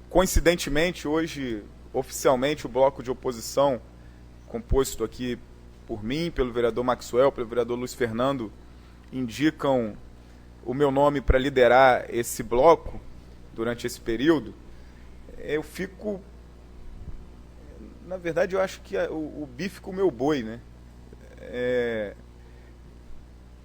Coincidentemente, hoje, oficialmente, o bloco de oposição, composto aqui por mim, pelo vereador Maxwell, pelo vereador Luiz Fernando, indicam o meu nome para liderar esse bloco durante esse período. Eu fico... Na verdade, eu acho que o bife com o meu boi, né?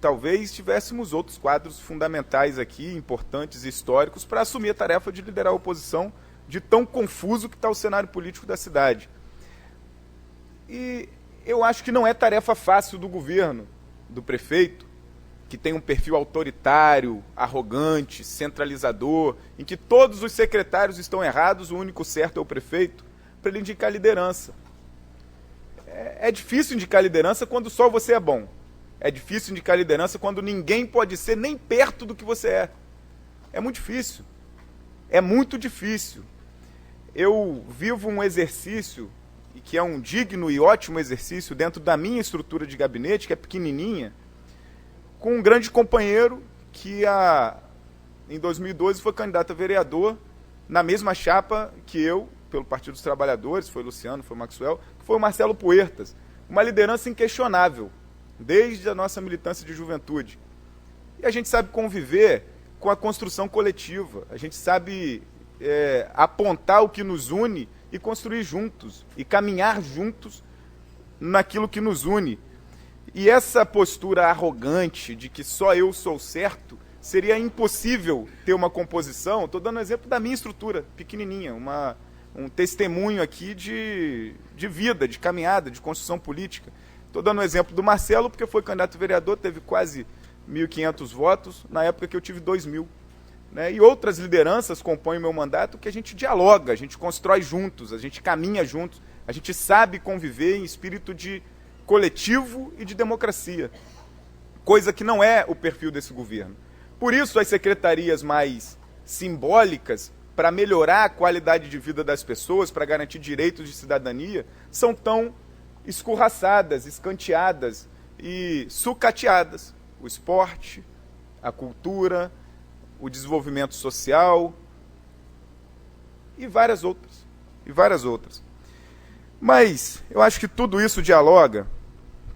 Talvez tivéssemos outros quadros fundamentais aqui, importantes e históricos, para assumir a tarefa de liderar a oposição, de tão confuso que está o cenário político da cidade. E eu acho que não é tarefa fácil do governo, do prefeito, que tem um perfil autoritário, arrogante, centralizador, em que todos os secretários estão errados, o único certo é o prefeito, para ele indicar liderança. É difícil indicar liderança quando só você é bom. É difícil indicar liderança quando ninguém pode ser nem perto do que você é. É muito difícil. É muito difícil. Eu vivo um exercício, e que é um digno e ótimo exercício dentro da minha estrutura de gabinete, que é pequenininha, com um grande companheiro que em 2012 foi candidato a vereador na mesma chapa que eu, pelo Partido dos Trabalhadores, foi o Luciano, foi o Maxwell, que foi o Marcelo Puertas. Uma liderança inquestionável, desde a nossa militância de juventude. E a gente sabe conviver com a construção coletiva, a gente sabe apontar o que nos une e construir juntos, e caminhar juntos naquilo que nos une. E essa postura arrogante de que só eu sou certo, seria impossível ter uma composição. Estou dando um exemplo da minha estrutura, pequenininha, um testemunho aqui de vida, de caminhada, de construção política. Estou dando um exemplo do Marcelo, porque foi candidato a vereador, teve quase 1.500 votos, na época que eu tive 2.000. Né? E outras lideranças compõem o meu mandato, que a gente dialoga, a gente constrói juntos, a gente caminha juntos, a gente sabe conviver em espírito de coletivo e de democracia, coisa que não é o perfil desse governo. Por isso, as secretarias mais simbólicas, para melhorar a qualidade de vida das pessoas, para garantir direitos de cidadania, são tão escorraçadas, escanteadas e sucateadas. O esporte, a cultura, o desenvolvimento social e várias outras. Mas eu acho que tudo isso dialoga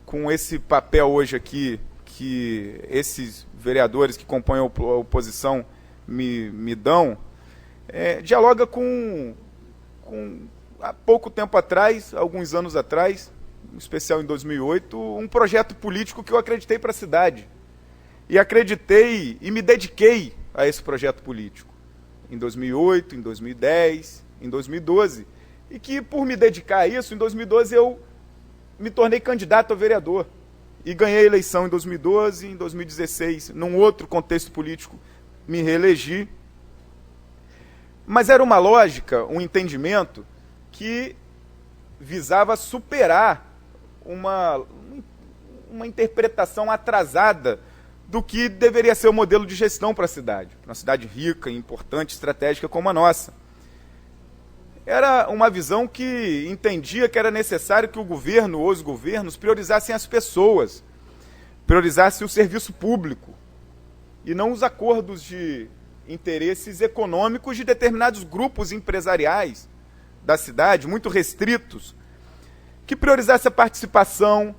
com esse papel hoje aqui que esses vereadores que compõem a oposição me dão, dialoga com há pouco tempo atrás, alguns anos atrás, em especial em 2008, um projeto político que eu acreditei para a cidade. E acreditei e me dediquei a esse projeto político. Em 2008, em 2010, em 2012. E que, por me dedicar a isso, em 2012 eu me tornei candidato a vereador. E ganhei a eleição em 2012, em 2016, num outro contexto político, me reelegi. Mas era uma lógica, um entendimento, que visava superar uma interpretação atrasada do que deveria ser o modelo de gestão para a cidade. Uma cidade rica, importante, estratégica como a nossa. Era uma visão que entendia que era necessário que o governo ou os governos priorizassem as pessoas, priorizassem o serviço público, e não os acordos de interesses econômicos de determinados grupos empresariais da cidade, muito restritos, que priorizasse a participação,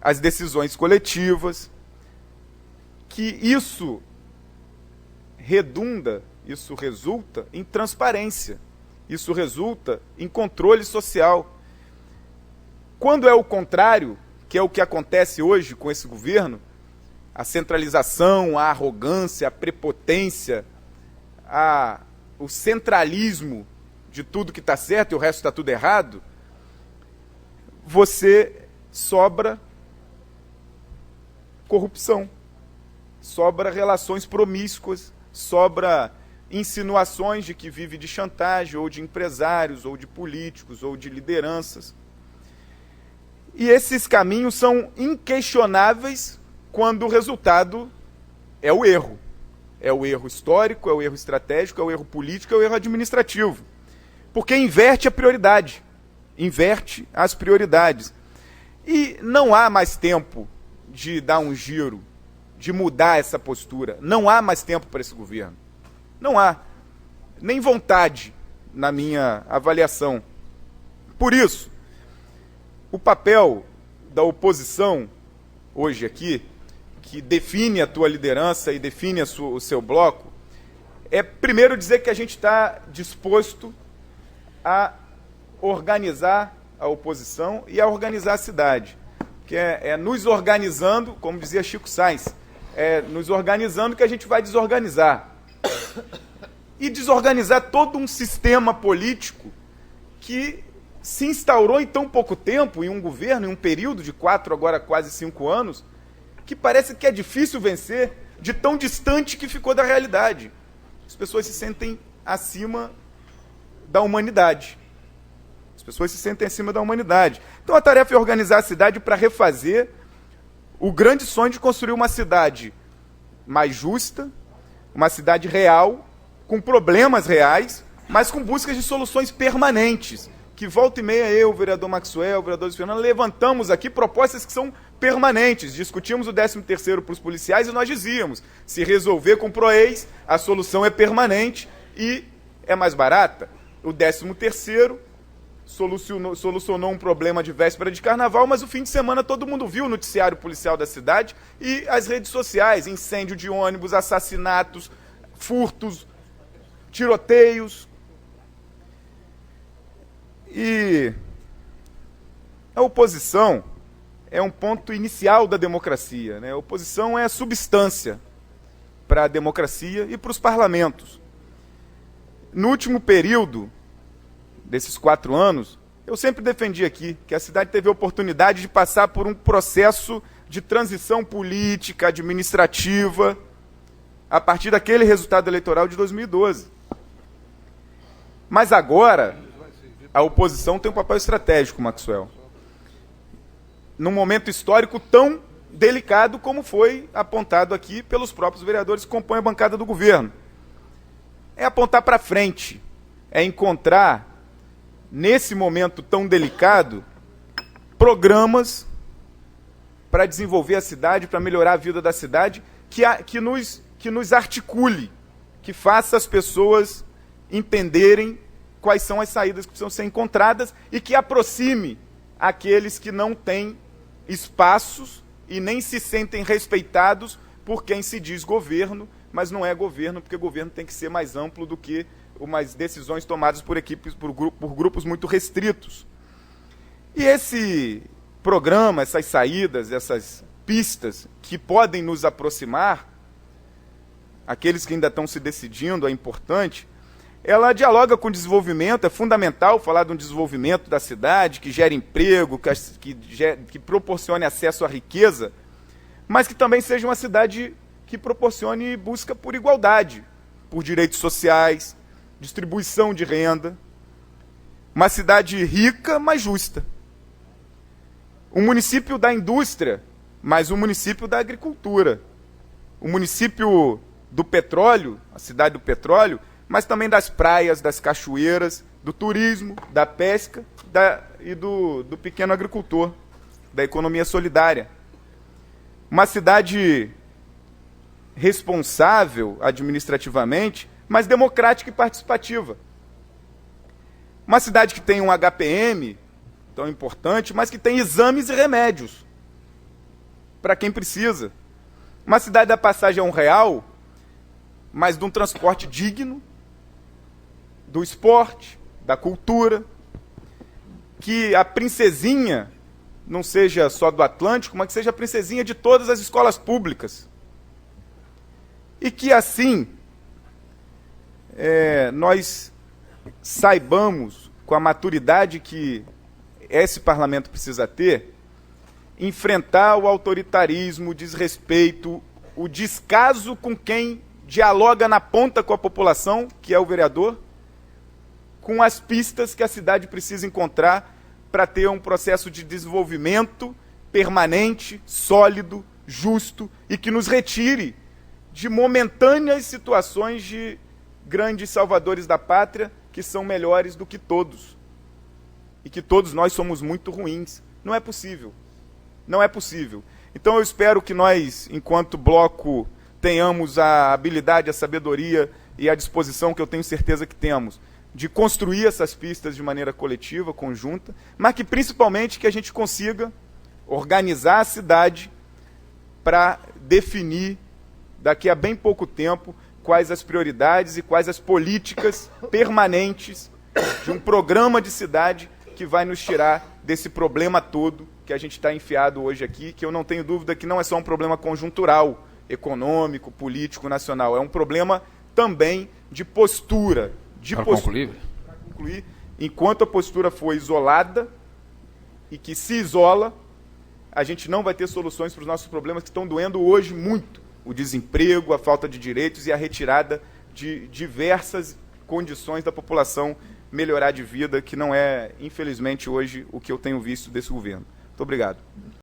as decisões coletivas, que isso resulta em transparência, isso resulta em controle social. Quando é o contrário, que é o que acontece hoje com esse governo, a centralização, a arrogância, a prepotência, o centralismo de tudo que está certo e o resto está tudo errado, sobra corrupção, sobra relações promíscuas, sobra insinuações de que vive de chantagem, ou de empresários, ou de políticos, ou de lideranças. E esses caminhos são inquestionáveis quando o resultado é o erro. É o erro histórico, é o erro estratégico, é o erro político, é o erro administrativo. Porque inverte a prioridade, inverte as prioridades. E não há mais tempo de dar um giro, de mudar essa postura. Não há mais tempo para esse governo. Não há nem vontade na minha avaliação. Por isso, o papel da oposição hoje aqui, que define a tua liderança e define o seu bloco, é primeiro dizer que a gente está disposto a organizar a oposição e a organizar a cidade. Que é nos organizando, como dizia Chico Sainz, é nos organizando que a gente vai desorganizar. E desorganizar todo um sistema político que se instaurou em tão pouco tempo, em um governo, em um período de 4, agora quase 5 anos, que parece que é difícil vencer, de tão distante que ficou da realidade. As pessoas se sentem acima da humanidade. As pessoas se sentem acima da humanidade. Então a tarefa é organizar a cidade para refazer o grande sonho de construir uma cidade mais justa, uma cidade real, com problemas reais, mas com buscas de soluções permanentes. Que volta e meia eu, o vereador Maxwell, o vereador Fernando, levantamos aqui propostas que são permanentes. Discutimos o 13º para os policiais e nós dizíamos, se resolver com o PROEIS, a solução é permanente e é mais barata. O 13º solucionou um problema de véspera de carnaval, mas o fim de semana todo mundo viu o noticiário policial da cidade e as redes sociais, incêndio de ônibus, assassinatos, furtos, tiroteios. E a oposição é um ponto inicial da democracia, né? A oposição é a substância para a democracia e para os parlamentos. No último período desses 4 anos, eu sempre defendi aqui que a cidade teve a oportunidade de passar por um processo de transição política, administrativa, a partir daquele resultado eleitoral de 2012. Mas agora, a oposição tem um papel estratégico, Maxwell. Num momento histórico tão delicado como foi apontado aqui pelos próprios vereadores que compõem a bancada do governo. É apontar para frente, é encontrar, nesse momento tão delicado, programas para desenvolver a cidade, para melhorar a vida da cidade, que nos articule, que faça as pessoas entenderem quais são as saídas que precisam ser encontradas e que aproxime aqueles que não têm espaços e nem se sentem respeitados por quem se diz governo, mas não é governo, porque governo tem que ser mais amplo do que umas decisões tomadas por equipes, por grupos muito restritos. E esse programa, essas saídas, essas pistas que podem nos aproximar, aqueles que ainda estão se decidindo, é importante, ela dialoga com o desenvolvimento, é fundamental falar de um desenvolvimento da cidade, que gere emprego, que proporcione acesso à riqueza, mas que também seja uma cidade que proporcione busca por igualdade, por direitos sociais, distribuição de renda, uma cidade rica, mas justa. Um município da indústria, mas um município da agricultura. Um município do petróleo, a cidade do petróleo, mas também das praias, das cachoeiras, do turismo, da pesca e do pequeno agricultor, da economia solidária. Uma cidade responsável administrativamente, mas democrática e participativa. Uma cidade que tem um HPM tão importante, mas que tem exames e remédios para quem precisa. Uma cidade da passagem a R$1, mas de um transporte digno, do esporte, da cultura, que a princesinha não seja só do Atlântico, mas que seja a princesinha de todas as escolas públicas. E que assim nós saibamos, com a maturidade que esse parlamento precisa ter, enfrentar o autoritarismo, o desrespeito, o descaso com quem dialoga na ponta com a população, que é o vereador, com as pistas que a cidade precisa encontrar para ter um processo de desenvolvimento permanente, sólido, justo e que nos retire de momentâneas situações de grandes salvadores da pátria que são melhores do que todos. E que todos nós somos muito ruins. Não é possível. Não é possível. Então eu espero que nós, enquanto bloco, tenhamos a habilidade, a sabedoria e a disposição que eu tenho certeza que temos de construir essas pistas de maneira coletiva, conjunta, mas que principalmente que a gente consiga organizar a cidade para definir, daqui a bem pouco tempo, quais as prioridades e quais as políticas permanentes de um programa de cidade que vai nos tirar desse problema todo que a gente está enfiado hoje aqui, que eu não tenho dúvida que não é só um problema conjuntural, econômico, político, nacional, é um problema também de postura. Para concluir, enquanto a postura for isolada e que se isola, a gente não vai ter soluções para os nossos problemas que estão doendo hoje muito. O desemprego, a falta de direitos e a retirada de diversas condições da população melhorar de vida, que não é, infelizmente, hoje o que eu tenho visto desse governo. Muito obrigado.